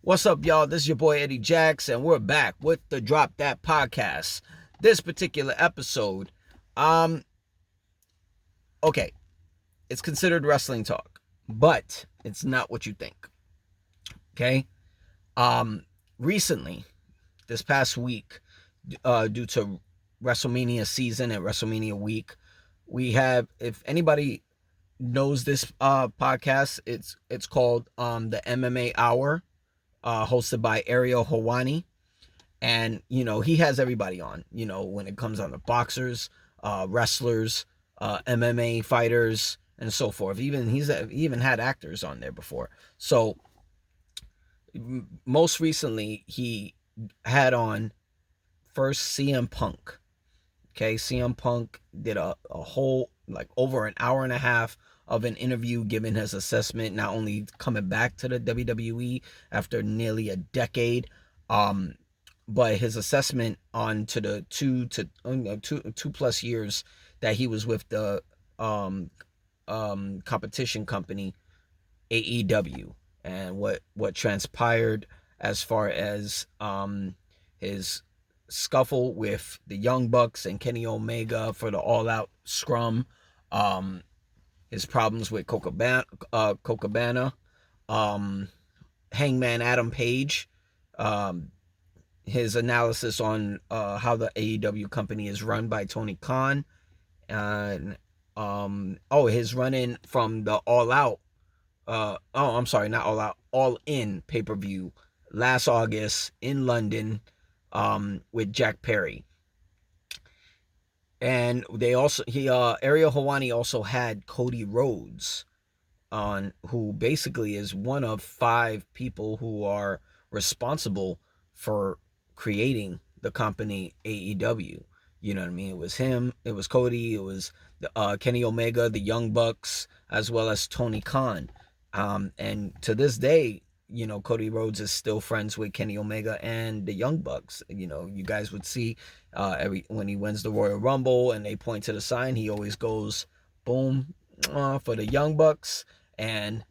What's up, y'all? This is your boy Eddie Jax, and we're back with the Drop That podcast. This particular episode, um, okay, it's considered wrestling talk, but it's not what you think. Okay, um, recently, this past week, due to WrestleMania season and WrestleMania week, we have. If anybody knows this podcast, it's called the MMA Hour, hosted by Ariel Helwani. And he has everybody on, when it comes on to boxers, wrestlers, MMA fighters, and so forth. He even had actors on there before. So most recently he had on first CM Punk. Okay, CM Punk did a whole, like, over an hour and a half of an interview giving his assessment, not only coming back to the WWE after nearly a decade, but his assessment on to the two plus years that he was with the competition company AEW, and what transpired as far as his scuffle with the Young Bucks and Kenny Omega for the All Out scrum, his problems with Colt Cabana, Hangman Adam Page, his analysis on how the AEW company is run by Tony Khan, and his run-in from the All Out, I'm sorry, not All Out, All In pay-per-view last August in London, with Jack Perry. And Ariel Helwani also had Cody Rhodes on, who basically is one of 5 people who are responsible for creating the company AEW. You know what I mean? It was him, it was Cody, it was Kenny Omega, the Young Bucks, as well as Tony Khan. And to this day, Cody Rhodes is still friends with Kenny Omega and the Young Bucks. You guys would see when he wins the Royal Rumble and they point to the sign, he always goes boom for the Young Bucks, and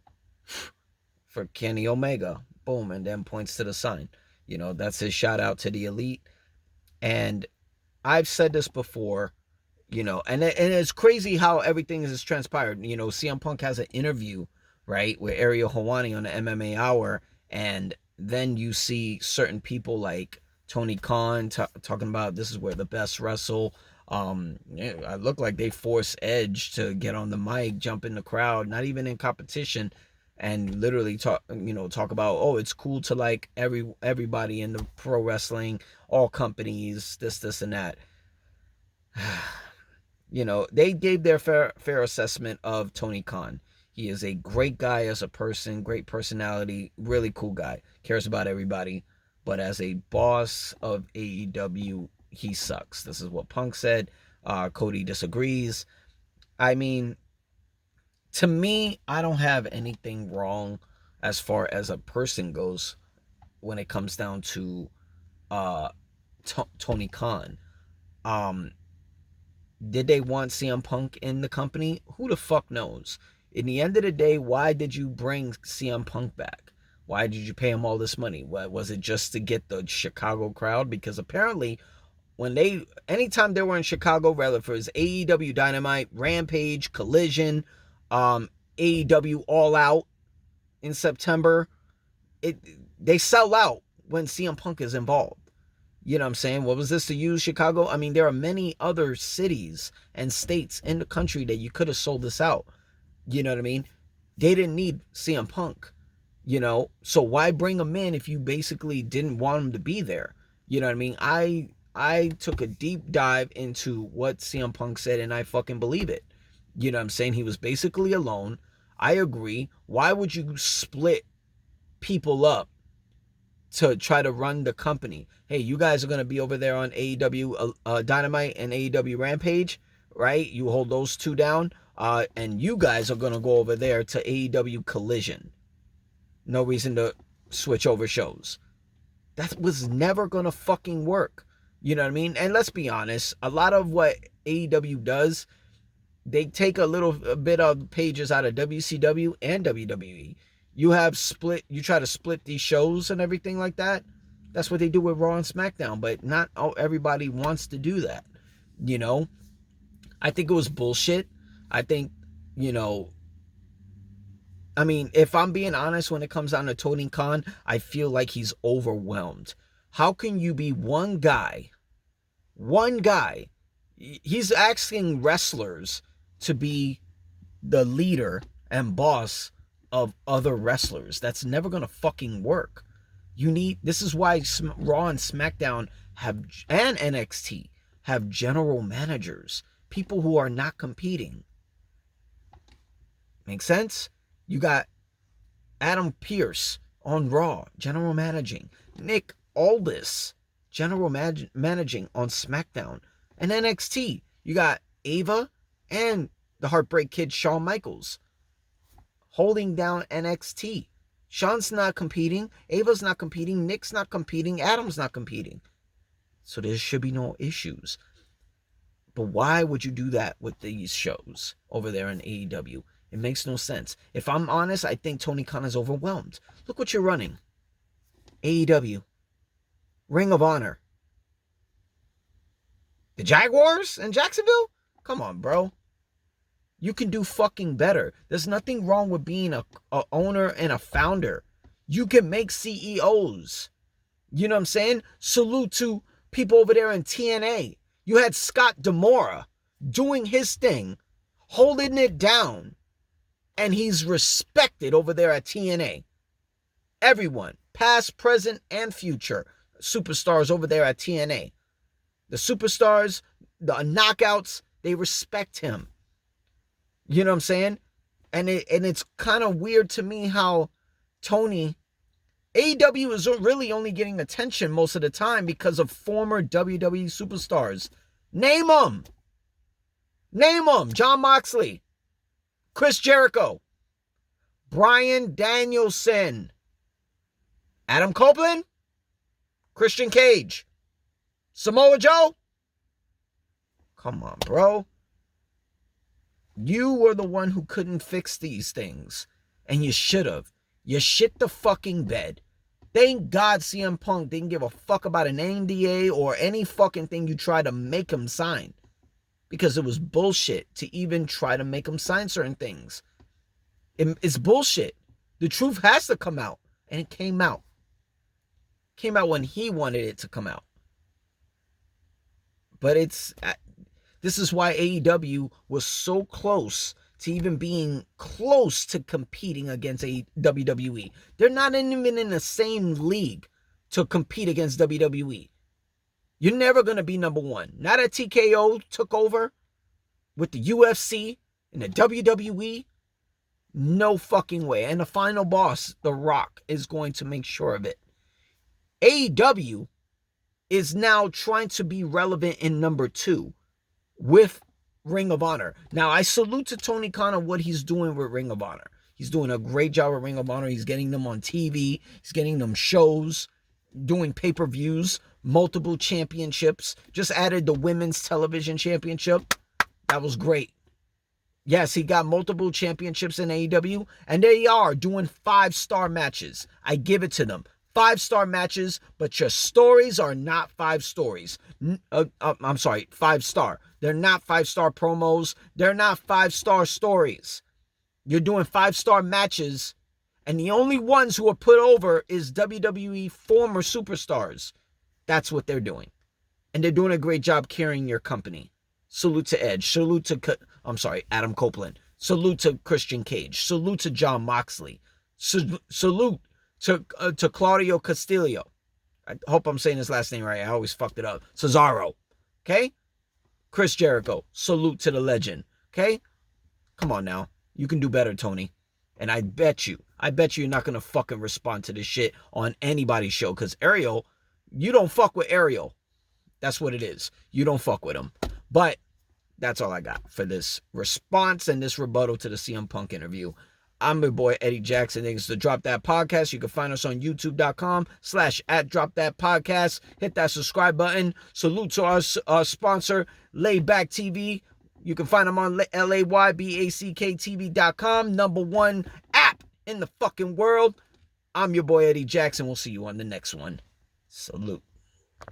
for Kenny Omega, boom, and then points to the sign. That's his shout out to the Elite. And I've said this before, and it's crazy how everything has transpired. CM Punk has an interview, right, with Ariel Helwani on the MMA Hour, and then you see certain people like Tony Khan talking about this is where the best wrestle. I look like they force Edge to get on the mic, jump in the crowd, not even in competition, and literally talk about, oh, it's cool to like everybody in the pro wrestling, all companies, this and that. They gave their fair assessment of Tony Khan. He is a great guy as a person, great personality, really cool guy, cares about everybody. But as a boss of AEW, he sucks. This is what Punk said. Cody disagrees. I mean, to me, I don't have anything wrong as far as a person goes when it comes down to Tony Khan. Did they want CM Punk in the company? Who the fuck knows? In the end of the day, why did you bring CM Punk back? Why did you pay him all this money? Was it just to get the Chicago crowd? Because apparently, anytime they were in Chicago, whether it was AEW Dynamite, Rampage, Collision, AEW All Out in September, they sell out when CM Punk is involved. You know what I'm saying? What was this to use Chicago? I mean, there are many other cities and states in the country that you could have sold this out. You know what I mean? They didn't need CM Punk, so why bring him in if you basically didn't want him to be there? You know what I mean? I took a deep dive into what CM Punk said, and I fucking believe it. You know what I'm saying? He was basically alone. I agree. Why would you split people up to try to run the company? Hey, you guys are going to be over there on AEW Dynamite and AEW Rampage, right? You hold those 2 down, and you guys are going to go over there to AEW Collision. No reason to switch over shows. That was never going to fucking work. You know what I mean? And let's be honest, a lot of what AEW does, they take a little bit of pages out of WCW and WWE. You try to split these shows and everything like that. That's what they do with Raw and SmackDown, but not everybody wants to do that. You know, I think it was bullshit. I think, I mean, if I'm being honest, when it comes down to Tony Khan, I feel like he's overwhelmed. How can you be one guy? He's asking wrestlers to be the leader and boss of other wrestlers. That's never going to fucking work. This is why Raw and SmackDown and NXT have general managers, people who are not competing. Make sense? You got Adam Pearce on Raw, general managing. Nick Aldis, general managing on SmackDown. And NXT, you got Ava and the Heartbreak Kid, Shawn Michaels, holding down NXT. Shawn's not competing. Ava's not competing. Nick's not competing. Adam's not competing. So there should be no issues. But why would you do that with these shows over there in AEW? It makes no sense. If I'm honest, I think Tony Khan is overwhelmed. Look what you're running. AEW. Ring of Honor. The Jaguars in Jacksonville? Come on, bro. You can do fucking better. There's nothing wrong with being a owner and a founder. You can make CEOs. You know what I'm saying? Salute to people over there in TNA. You had Scott D'Amore doing his thing, holding it down. And he's respected over there at TNA. Everyone, past, present, and future, superstars over there at TNA. The superstars, the knockouts, they respect him. You know what I'm saying? And it's kind of weird to me how AEW is really only getting attention most of the time because of former WWE superstars. Name them. Jon Moxley. Chris Jericho, Bryan Danielson, Adam Copeland, Christian Cage, Samoa Joe. Come on, bro. You were the one who couldn't fix these things, and you should have. You shit the fucking bed. Thank God CM Punk didn't give a fuck about an NDA or any fucking thing you tried to make him sign. Because it was bullshit to even try to make him sign certain things. It's bullshit. The truth has to come out. And it came out. Came out when he wanted it to come out. But this is why AEW was so close to even being close to competing against WWE. They're not even in the same league to compete against WWE. You're never going to be number one. Now that TKO took over with the UFC and the WWE, no fucking way. And the final boss, The Rock, is going to make sure of it. AEW is now trying to be relevant in number 2 with Ring of Honor. Now, I salute to Tony Khan on what he's doing with Ring of Honor. He's doing a great job with Ring of Honor. He's getting them on TV. He's getting them shows, doing pay-per-views, multiple championships. Just added the women's television championship. That was great. Yes, he got multiple championships in AEW, and they are doing 5-star matches. I give it to them. 5-star matches, but your stories are not 5 stories. 5-star. They're not 5-star promos. They're not 5-star stories. You're doing 5-star matches, and the only ones who are put over is WWE former superstars. That's what they're doing. And they're doing a great job carrying your company. Salute to Edge. Salute to, Adam Copeland. Salute to Christian Cage. Salute to Jon Moxley. Salute to Claudio Castillo. I hope I'm saying his last name right. I always fucked it up. Cesaro. Okay? Chris Jericho. Salute to the legend. Okay? Come on now. You can do better, Tony. And I bet you're not going to fucking respond to this shit on anybody's show. Because Ariel, you don't fuck with Ariel. That's what it is. You don't fuck with him. But that's all I got for this response and this rebuttal to the CM Punk interview. I'm your boy, Eddie Jackson. Thanks to Drop That Podcast. You can find us on youtube.com/@DropThatPodcast. Hit that subscribe button. Salute to our sponsor, Layback TV. You can find them on LAYBACKTV.com. #1 app in the fucking world. I'm your boy Eddie Jackson. We'll see you on the next one. Salute.